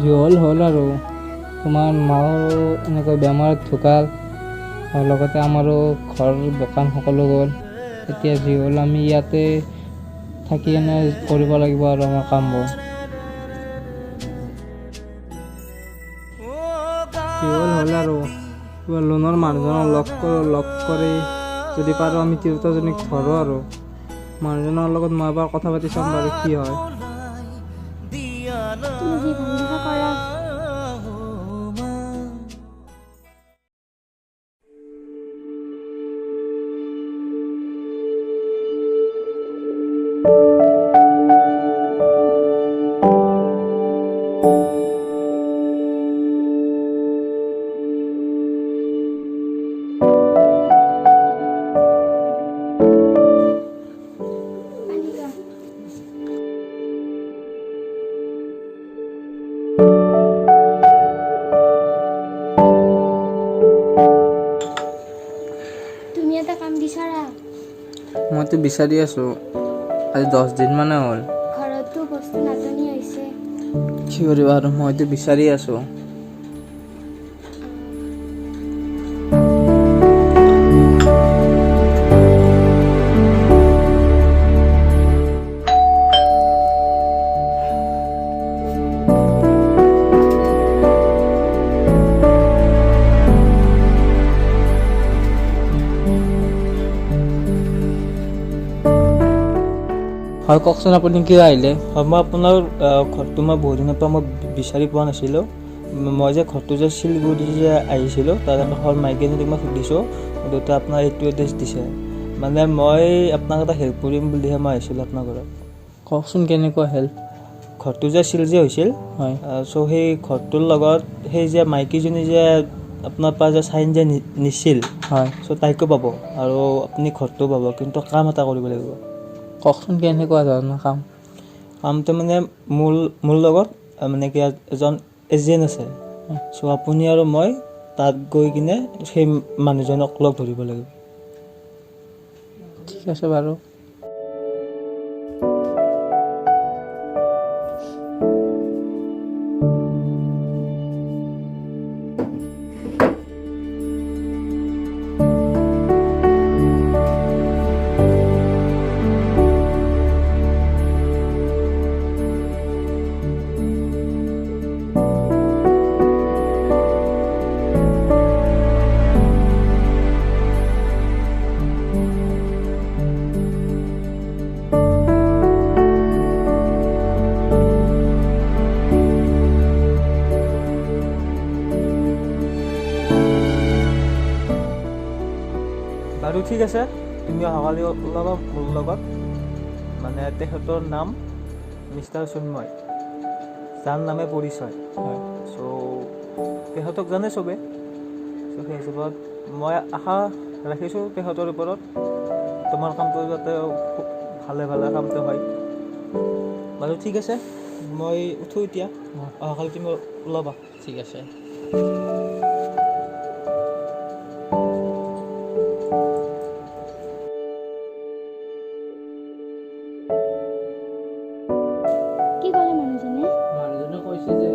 হ'ল হ'ল আৰু তোমাৰ মাৰো এনেকৈ বেমাৰত ঢুকাল আৰু লগতে আমাৰো ঘৰ দোকান সকলো গ'ল। এতিয়া যি হ'ল আমি ইয়াতে থাকি কিনে কৰিব লাগিব আৰু আমাৰ কামবোৰ। যি হ'ল হ'ল আৰু কিবা লোনৰ মানুহজনক লগ কৰি যদি পাৰোঁ আমি তিৰোতাজনীক ধৰোঁ আৰু মানুহজনৰ লগত মই এবাৰ কথা পাতি চাম বাৰু কি হয়। তুমি যি ভাল দেখা কৰা। তুমি এটা কাম বিচাৰা। মইতো বিচাৰি আছোঁ, আজি 10 দিন মানে হ'ল। ঘৰতো বস্তু নাটনি হৈছে। কি কৰিবা আৰু মইতো বিচাৰি আছোঁ। হয় কওকচোন আপুনি কিয় আহিলে? হয় মই আপোনাৰ ঘৰটো মই বহুত দিনৰ পৰা মই বিচাৰি পোৱা নাছিলোঁ। মই যে ঘৰটো যে শিলগুৰি যে আহিছিলোঁ তাৰ কাষৰ মাইকীজনীক মই সুধিছোঁ, দেউতা আপোনাৰ এইটো এড্ৰেছ দিছে। মানে মই আপোনাক এটা হেল্প কৰিম বুলিহে মই আহিছিলোঁ আপোনাৰ ঘৰত। কওকচোন কেনেকুৱা হেল্প? ঘৰটো যে চিল যে হৈছিল, হয় চ' সেই ঘৰটোৰ লগত সেই যে মাইকীজনী যে আপোনাৰ পৰা যে চাইন যে নিছিল, হয় চ' তাইকো পাব আৰু আপুনি ঘৰটোও পাব, কিন্তু কাম এটা কৰিব লাগিব। কওকচোন কেনেকুৱা ধৰণৰ কাম? কামটো মানে মোৰ লগত মানে কি এজন এজেণ্ট আছে, চ' আপুনি আৰু মই তাত গৈ কিনে সেই মানুহজনক লগ ধৰিব লাগিব। ঠিক আছে বাৰু। বাৰু ঠিক আছে, তুমি অহাকালি ওলাবা মোৰ লগত। মানে তেখেতৰ নাম মিষ্টাৰ চিন্ময়, যাৰ নামে পৰিচয় হয়। চ' তেখেতক জানে চবে, চ' সেই হিচাপত মই আশা ৰাখিছোঁ তেখেতৰ ওপৰত তোমাৰ কামটো যাতে ভালে কামটো হয়। বাৰু ঠিক আছে, মই উঠোঁ এতিয়া। অহাকালি তুমি ওলাবা। ঠিক আছে। কি ক'লে মানুহজনে? মানুহজনে কৈছে যে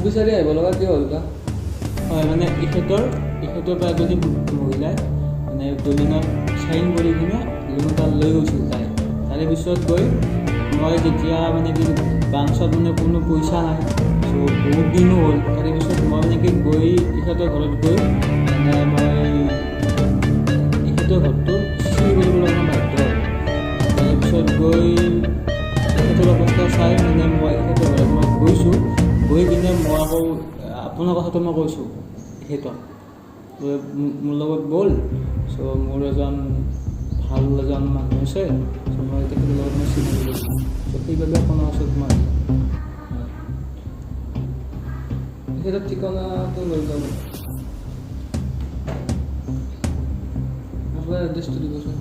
মোক বিচাৰি আহিব লগা কি হ'ল বা হয় মানে ইহঁতৰ পৰা এজনী মহিলাই মানে দলিনত চাইন কৰি কিনে লোন এটা লৈ গৈছিল তাৰে পিছত গৈ মই যেতিয়া মানে কি বাঞ্চত মানে কোনো পইচা নাই চ' বহুত দিনো হ'ল তাৰে পিছত মই মানে কি গৈ ইহঁতৰ ঘৰত গৈ মানে মই ইহঁতৰ ঘৰটো চুৰি কৰিব লগা বাধ্য হ'ল তাৰপিছত গৈ ইহঁতৰ অৱস্থা চাই মানে মই ইহঁতৰ ঘৰত মই গৈছোঁ গৈ কিনে মই আকৌ আপোনাৰ কথাটো মই কৈছোঁ সিহঁতক মোৰ লগত গ'ল চ' মোৰ এজন ভাল এজন মানুহ আছে চ' মই তেখেতৰ লগত মই চিনাকি লৈছোঁ চ' সেইবাবে আপোনাৰ ওচৰত মই তেখেতৰ ঠিকনাটো লৈ যাব আপোনাৰ এড্ৰেছটো দিবচোন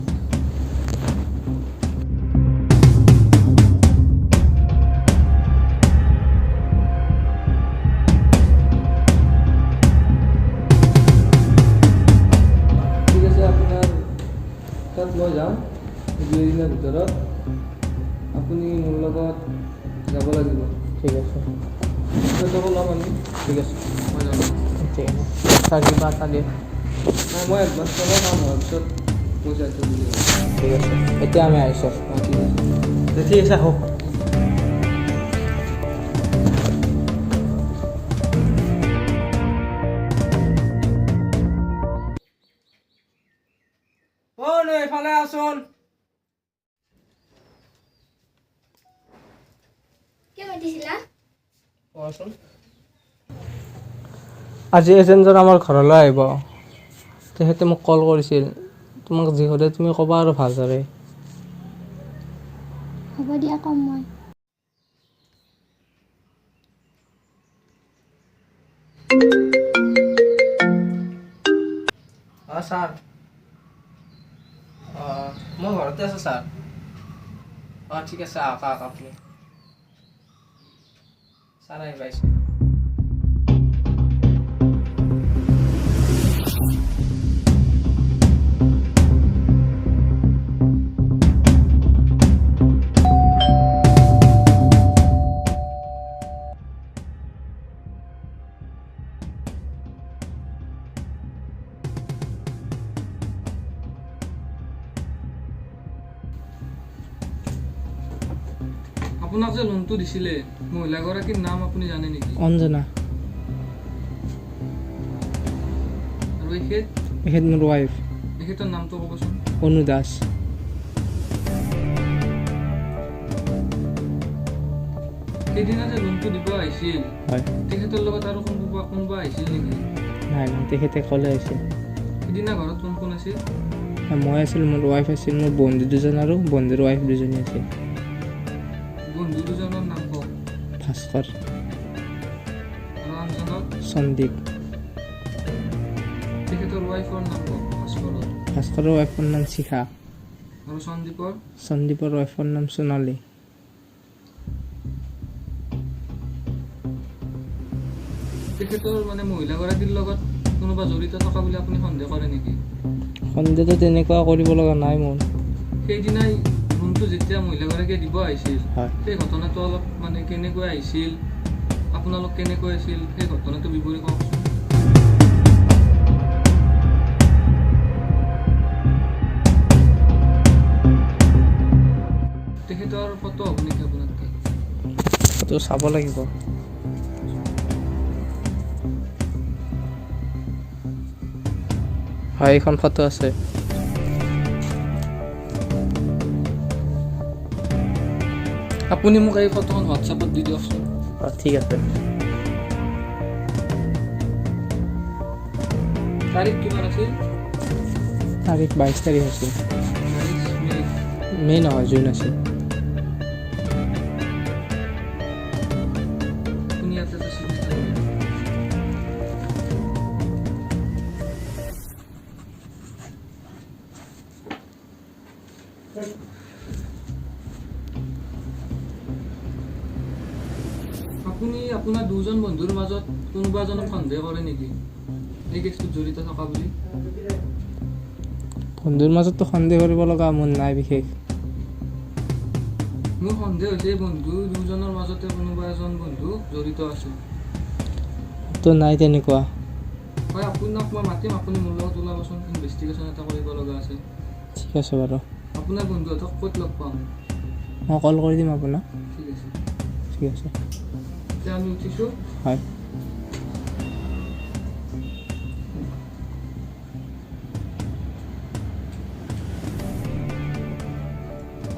তাত মই যাম 2 দিনৰ ভিতৰত আপুনি মোৰ লগত যাব লাগিব ঠিক আছে সিহঁতকো ল'ম আমি ঠিক আছে মই যাম ঠিক আছে চাৰ কিবা এটা দিয়ে মই এডভান্স কৰা কাম হোৱাৰ পিছত পইচাটো দি দিম ঠিক আছে এতিয়া আমি আহিছোঁ ঠিক আছে ঠিক আছে আহক এইফালে আছোন কিয় মাতিছিলা আজি এজেণ্টজন আমাৰ ঘৰলৈ আহিব তেখেতে মোক কল কৰিছিল তোমাক যি সোধে তুমি ক'বা আৰু ভালদৰে হ'ব দিয়া কম মই ছাৰ মই ঘৰতে আছোঁ ছাৰ ঠিক আছে আহক আপুনি ছাৰ আহি পাইছে আপোনাক যে লোনটো দিছিলে মহিলাগৰাকীৰ নাম আপুনি জানে নেকি অঞ্জনা আৰু এখেত মোৰ ৱাইফ এখেতৰ নামটো ক'বচোন অনু দাস সেইদিনা যে লোনটো দিব আহিছিল হয় তেখেতৰ লগত আৰু কোনোবা আহিছিল নেকি নাই তেখেতে ক'লে আহিছিল সেইদিনা ঘৰত কোন কোন আছিল মই আছিল মোৰ ৱাইফ আছিল মোৰ বন্ধু দুজন আৰু বন্ধুৰ ৱাইফ দুজনী আছিল বন্ধু দুজনৰ নাম কওক ভাস্কৰ আৰু আনজনৰ সন্দীপ তেখেতৰ ৱাইফৰ নাম কওক ভাস্কৰৰ ৱাইফৰ নাম শিখা আৰু সন্দীপৰ ৱাইফৰ নাম জোনালী তেখেতৰ মানে মহিলাগৰাকীৰ লগত কোনোবা জড়িত থকা বুলি আপুনি সন্দেহ কৰে নেকি সন্দেহটো তেনেকুৱা কৰিব লগা নাই মোৰ সেইদিনাই লোনটো যেতিয়া মহিলাগৰাকীয়ে দিব আহিছিল সেই ঘটনাটো অলপ মানে কেনেকৈ আহিছিল আপোনালোক কেনেকৈ আছিল সেই ঘটনাটো বিৱৰি কওকচোন তেখেতৰ ফটো হ'ব নেকি আপোনাৰ ফটো চাব লাগিব হয় এইখন ফটো আছে আপুনি মোক এই ফটোখন হোৱাটছএপত দি দিয়কচোন ঠিক আছে তাৰিখ কিমান আছিল তাৰিখ 22 তাৰিখ আছিল মে নহয় জুন আছিল আপুনি ইয়াতে আপুনি আপোনাৰ দুজন বন্ধুৰ মাজত কোনোবা এজনক সন্দেহ কৰে নেকি এই কেছটোত জড়িত থকা বুলি বন্ধুৰ মাজততো সন্দেহ কৰিব লগা মোৰ নাই বিশেষ মোৰ সন্দেহ হৈছে বন্ধু দুজনৰ মাজতে কোনোবা এজন বন্ধু জড়িত আছে অভিযোগটো নাই তেনেকুৱা। হয় আপোনাক মই মাতিম, আপুনি মোৰ লগত ওলাবচোন, ইনভেষ্টিগেশ্যন এটা কৰিব লগা আছে। ঠিক আছে বাৰু, আপোনাৰ বন্ধুহঁতক ক'ত লগ পাম? মই কল কৰি দিম আপোনাক। ঠিক আছে, ঠিক আছে, এতিয়া আমি উঠিছোঁ। হয়।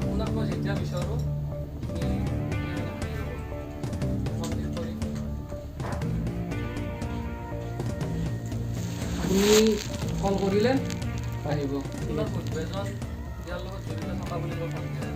আপোনাক মই যেতিয়া বিচাৰোঁ আপুনি কল কৰিলে আহিব। কিবা বন্ধু এজন ইয়াৰ লগত জড়িত থকা বুলি মই ভাবিছোঁ।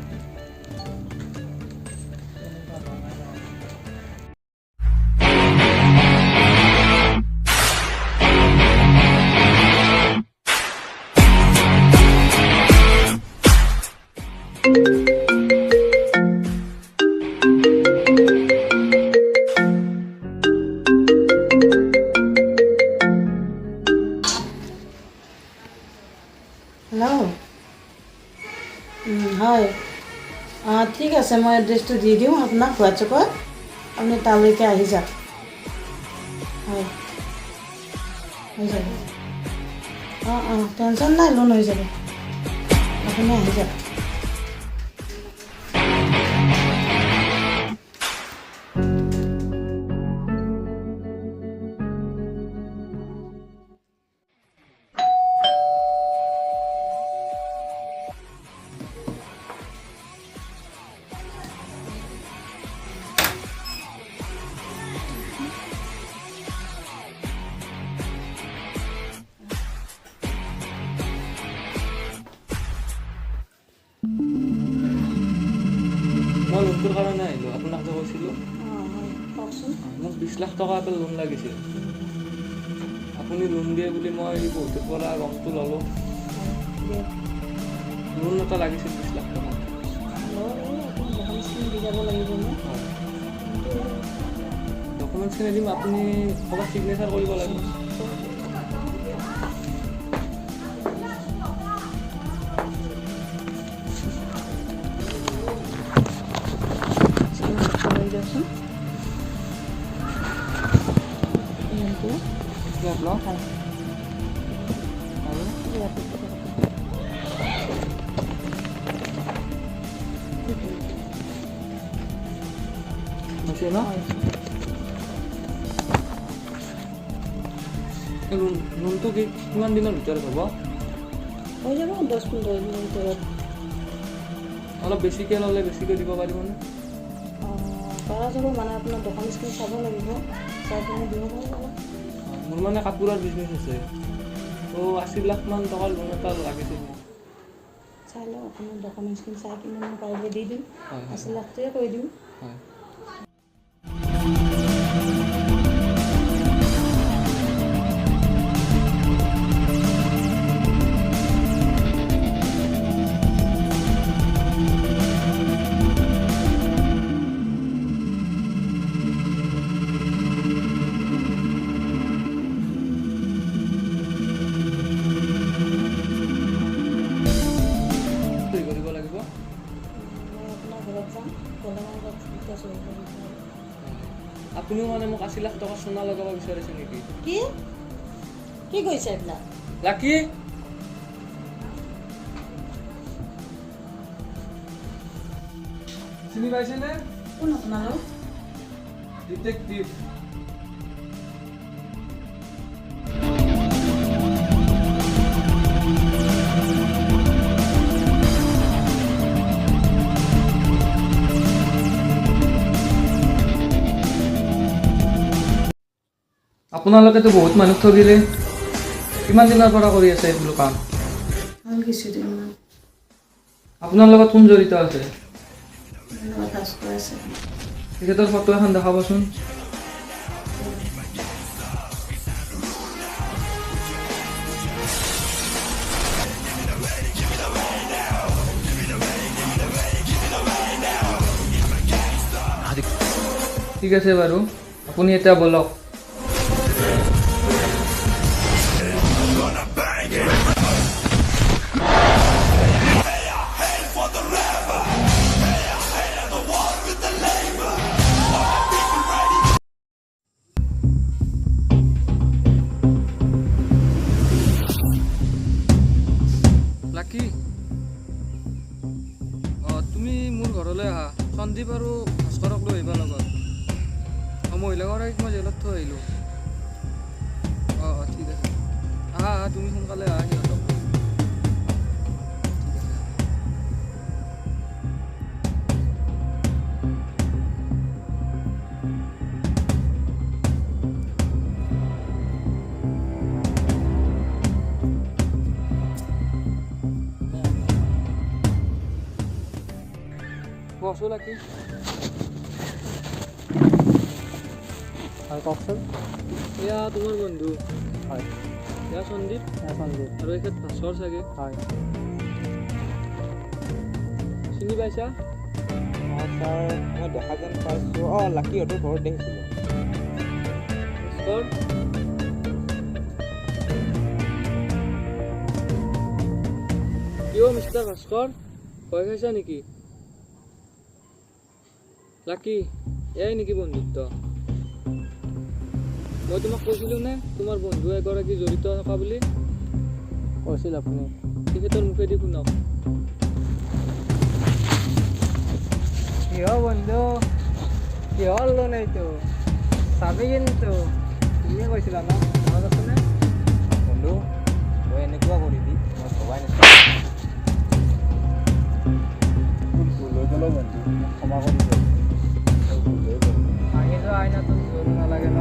হেল্ল', হয়, ঠিক আছে, মই এড্ৰেছটো দি দিওঁ আপোনাক হোৱাটছএপত, আপুনি তালৈকে আহি যাওক। হয়, হৈ যাব। টেনশ্যন নাই, লোন হৈ যাব, আপুনি আহি যাওক। মই লোনটোৰ কাৰণে আহিলোঁ, আপোনাক যে কৈছিলোঁ। হয়, কওকচোন। মোক 20 লাখ টকা এটা লোন লাগিছিল। আপুনি লোন দিয়ে বুলি মই বহুতৰ পৰা গমটো ল'লোঁ। লোন এটা লাগিছিল 20 লাখ টকা। ডকুমেণ্টছখিনি দি যাব লাগিব মোক। ডকুমেণ্টছখিনি দিম, আপুনি ক'ৰবাত ছিগনেচাৰ কৰিব লাগিব। লৈ যাওকচোন। হয়, হৈছে ন? লোনটো কিমান দিনৰ ভিতৰত হ'ব? হৈ যাব 10-15 দিনৰ ভিতৰত। অলপ বেছিকৈ ল'লে বেছিকৈ দিব পাৰিবনে? পৰা যাব, মানে আপোনাৰ ডকুমেণ্টছখিনি চাব লাগিব, চাই পিনে দিব পাৰিব। মোৰ মানে কাপোৰৰ বিজনেছ আছে, তো 80 লাখমান টকাৰ লোন এটা লাগিছিল। চাই লওঁ, আপোনাৰ ডকুমেণ্টছখিনি চাই কিনে মই পাৰিলে দি দিম। হয়, 80 লাখটোৱে কৰি দিম। হয়। কৰিব লাগিব। মই আপোনাৰ ঘৰত যাম, গ'লে মই এতিয়া চৰি কৰিম। আপুনিও মানে মোক 80 লাখ টকা সোণা লগাব বিচাৰিছে নেকি? কি কৈছে এইবিলাক? লাকি, চিনি পাইছেনে? কোন আপোনালোক? ডিটেকটিভ। আপোনালোকেতো বহুত মানুহ ঠগিলে, কিমান দিনৰ পৰা কৰি আছে এইবোৰ কাম? কিছুদিনমান। আপোনাৰ লগত কোন জড়িত আছে? ভাস্কৰ আছে। তেখেতৰ ফটো এখন দেখাবচোন। ঠিক আছে বাৰু, আপুনি এতিয়া বলক। কি তুমি মোৰ ঘৰলৈ আহা সন্দীপ আৰু ভাস্কৰক লৈ আহিবা লগত মহিলাগৰাকীক মই জেলত থৈ আহিলোঁ ঠিক আছে আহা তুমি সোনকালে আহা সিহঁতক বসো লাকি হয় কওকচোন এয়া তোমাৰ বন্ধু হয় এয়া সন্দীপ সন্দীপ আৰু এখেত ভাস্কৰ চাগে হয় চিনি পাইছা ছাৰ মই দেখা যেন পাইছোঁ লাকিহঁতৰ ঘৰত দেখিছিলোঁ ভাস্কৰ কিয় মিষ্টাৰ ভাস্কৰ ভয় খাইছা নেকি লাকি এয়াই নেকি বন্ধুত্ব মই তোমাক কৈছিলোঁ নে তোমাৰ বন্ধু এগৰাকী জড়িত থকা বুলি কৈছিল আপুনি তেখেতৰ মুখেদি শুনক কিয় বন্ধু কিহৰ লোন এইটো চাবি কিন্তু তুমিয়ে কৈছিলা ন মনত আছেনে বন্ধু তই এনেকুৱা কৰিবি মই ভবাই নাছিলোঁ ভুল হৈ গ'লো বন্ধু মোক ক্ষমা কৰি দে ভুল হৈ গ'ল ভাঙি যোৱা আইনাটো জোৰ নালাগে ন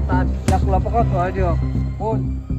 তাত লাখ লাপকা ধোৱাই দিয়ক ক'ত